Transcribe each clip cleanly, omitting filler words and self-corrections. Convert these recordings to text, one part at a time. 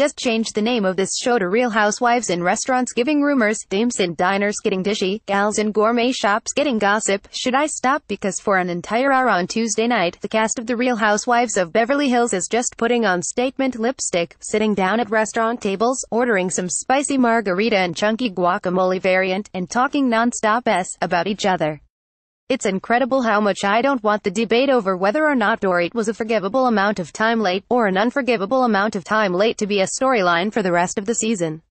Just change the name of this show to Real Housewives in Restaurants Giving Rumors, Dames in Diners Getting Dishy, Gals in Gourmet Shops Getting Gossip. Should I stop? Because for an entire hour on Tuesday night, the cast of The Real Housewives of Beverly Hills is just putting on statement lipstick, sitting down at restaurant tables, ordering some spicy margarita and chunky guacamole variant, and talking non-stop about each other. It's incredible how much I don't want the debate over whether or not Dorit was a forgivable amount of time late, or an unforgivable amount of time late to be a storyline for the rest of the season.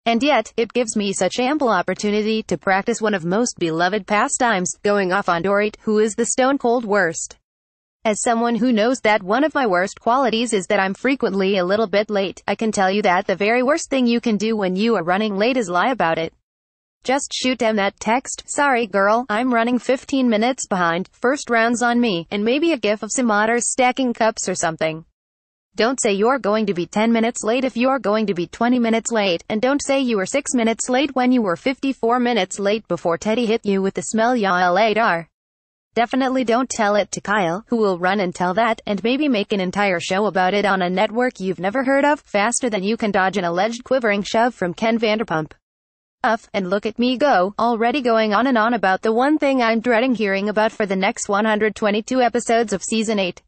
And yet, it gives me such ample opportunity to practice one of most beloved pastimes, going off on Dorit, who is the stone-cold worst. As someone who knows that one of my worst qualities is that I'm frequently a little bit late, I can tell you that the very worst thing you can do when you are running late is lie about it. Just shoot them that text, "Sorry girl, I'm running 15 minutes behind, first round's on me," and maybe a gif of some otters stacking cups or something. Don't say you're going to be 10 minutes late if you're going to be 20 minutes late, and don't say you were 6 minutes late when you were 54 minutes late before Teddy hit you with the smell ya later. Definitely don't tell it to Kyle, who will run and tell that, and maybe make an entire show about it on a network you've never heard of, faster than you can dodge an alleged quivering shove from Ken Vanderpump. And look at me go, already going on and on about the one thing I'm dreading hearing about for the next 122 episodes of Season 8.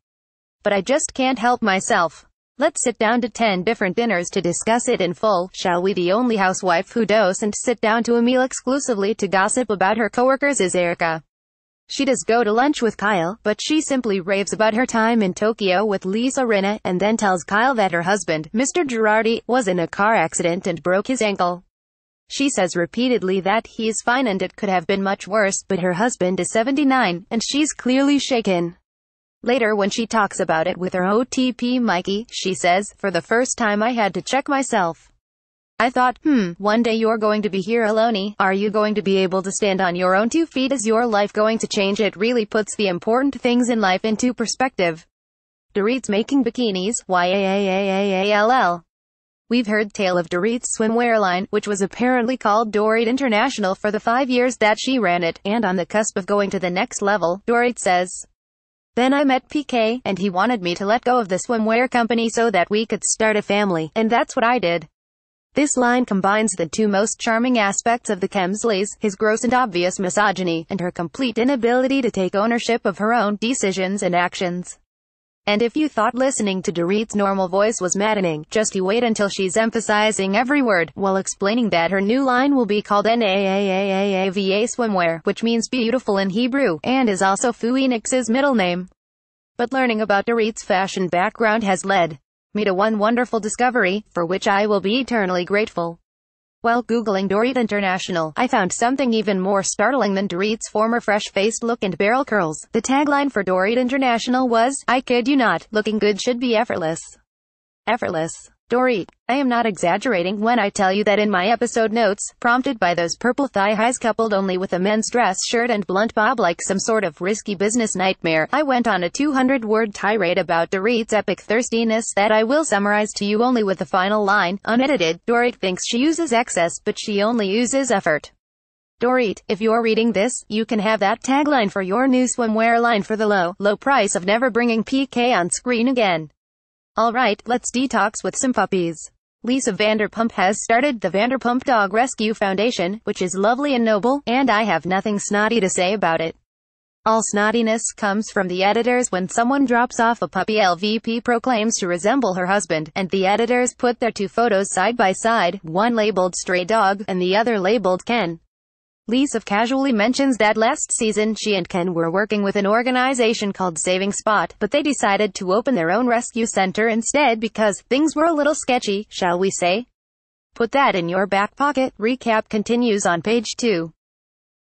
But I just can't help myself. Let's sit down to 10 different dinners to discuss it in full, shall we? The only housewife who doesn't sit down to a meal exclusively to gossip about her coworkers is Erica. She does go to lunch with Kyle, but she simply raves about her time in Tokyo with Lisa Rinna, and then tells Kyle that her husband, Mr. Girardi, was in a car accident and broke his ankle. She says repeatedly that he is fine and it could have been much worse, but her husband is 79, and she's clearly shaken. Later, when she talks about it with her OTP Mikey, she says, "For the first time I had to check myself. I thought, one day you're going to be here alone. Are you going to be able to stand on your own 2 feet? Is your life going to change?" It really puts the important things in life into perspective. Dorit's making bikinis, YAAAAALL. We've heard tale of Dorit's swimwear line, which was apparently called Dorit International for the 5 years that she ran it, and on the cusp of going to the next level, Dorit says. Then I met PK, and he wanted me to let go of the swimwear company so that we could start a family, and that's what I did. This line combines the two most charming aspects of the Kemsleys, his gross and obvious misogyny, and her complete inability to take ownership of her own decisions and actions. And if you thought listening to Dorit's normal voice was maddening, just you wait until she's emphasizing every word, while explaining that her new line will be called NAAAAAVA Swimwear, which means beautiful in Hebrew, and is also Phoenix's middle name. But learning about Dorit's fashion background has led me to one wonderful discovery, for which I will be eternally grateful. While Googling Dorit International, I found something even more startling than Dorit's former fresh-faced look and barrel curls. The tagline for Dorit International was, "I kid you not, looking good should be effortless." Effortless. Dorit. I am not exaggerating when I tell you that in my episode notes, prompted by those purple thigh highs coupled only with a men's dress shirt and blunt bob like some sort of risky business nightmare, I went on a 200-word tirade about Dorit's epic thirstiness that I will summarize to you only with the final line, unedited. Dorit thinks she uses excess, but she only uses effort. Dorit, if you're reading this, you can have that tagline for your new swimwear line for the low price of never bringing PK on screen again. Alright, let's detox with some puppies. Lisa Vanderpump has started the Vanderpump Dog Rescue Foundation, which is lovely and noble, and I have nothing snotty to say about it. All snottiness comes from the editors when someone drops off a puppy LVP proclaims to resemble her husband, and the editors put their 2 photos side by side, one labeled Stray Dog, and the other labeled Ken. Lisa casually mentions that last season she and Ken were working with an organization called Saving Spot, but they decided to open their own rescue center instead because things were a little sketchy, shall we say? Put that in your back pocket. Recap continues on page 2.